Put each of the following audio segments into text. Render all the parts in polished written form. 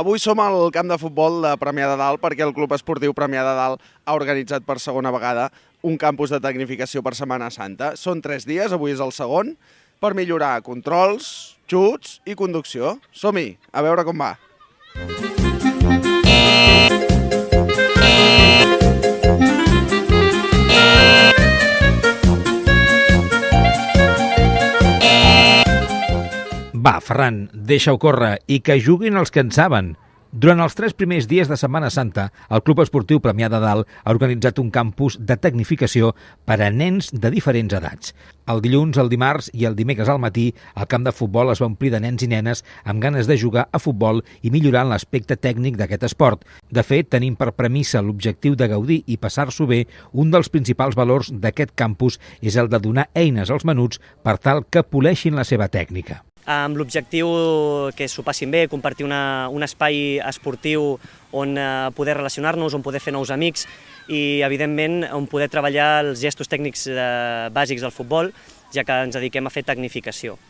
Avui som al camp de futbol de Premià de Dalt perquè el Club Esportiu Premià de Dalt ha organitzat per segona vegada un campus de tecnificació per Setmana Santa. Són 3 dies, avui és el segon, per millorar controls, xuts i conducció. Som-hi, a veure com va. Va, Ferran, deixa-ho córrer i que juguin els que en saben. Durant els 3 primers dies de Setmana Santa, el Club Esportiu Premià de Dalt ha organitzat un campus de tecnificació per a nens de diferents edats. El dilluns, el dimarts i el dimecres al matí, el camp de futbol es va omplir de nens i nenes amb ganes de jugar a futbol i millorant l'aspecte tècnic d'aquest esport. De fet, tenim per premissa l'objectiu de gaudir i passar-s'ho bé. Un dels principals valors d'aquest campus és el de donar eines als menuts per tal que poleixin la seva tècnica. Amb l'objectiu que s'ho passin bé, compartir un espai esportiu on poder relacionar-nos, on poder fer nous amics i, evidentment, on poder treballar els gestos tècnics bàsics del futbol, ja que ens dediquem a fer tecnificació.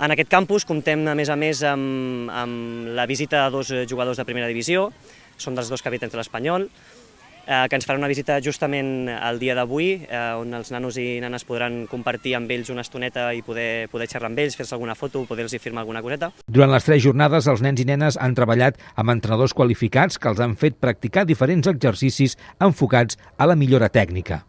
En aquest campus comptem, a més, amb la visita de 2 jugadors de primera divisió, són dels 2 capitans de l'Espanyol, que ens faran una visita justament el dia d'avui, on els nanos i nanes podran compartir amb ells una estoneta i poder xerrar amb ells, fer-se alguna foto, poder-los firmar alguna coseta. Durant les 3 jornades, els nens i nenes han treballat amb entrenadors qualificats que els han fet practicar diferents exercicis enfocats a la millora tècnica.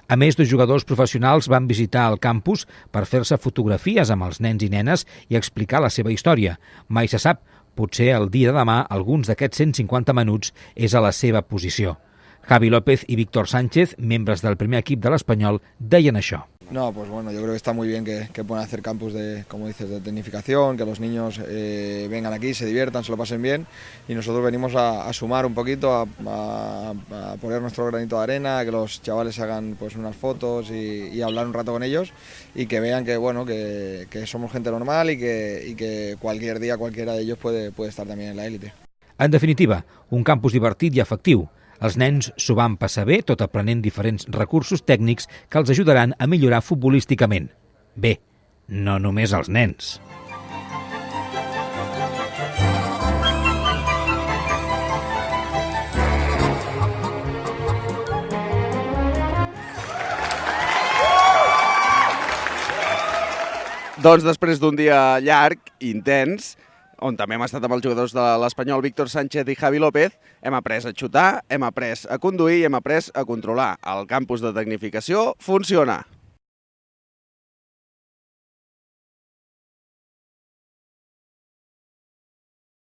A més, 2 jugadors professionals van visitar el campus per fer-se fotografies amb els nens i nenes i explicar la seva història. Mai se sap, potser el dia de demà alguns d'aquests 150 menuts és a la seva posició. Javi López y Víctor Sánchez, miembros del primer equipo del Español, deien això. No, pues bueno, yo creo que está muy bien que puedan hacer campus de, como dices, de tecnificación, que los niños vengan aquí, se diviertan, se lo pasen bien y nosotros venimos a sumar un poquito, a poner nuestro granito de arena, que los chavales hagan pues unas fotos y hablar un rato con ellos y que vean que bueno que somos gente normal y que cualquier día cualquiera de ellos puede estar también en la élite. En definitiva, un campus divertit i efectiu. Els nens s'ho van passar bé, tot aprenent diferents recursos tècnics que els ajudaran a millorar futbolísticament. Bé, no només els nens. Doncs després d'un dia llarg, intens, on també hem estat amb els jugadors de l'Espanyol Víctor Sánchez i Javi López, hem après a xutar, hem après a conduir i hem après a controlar. El campus de tecnificació funciona.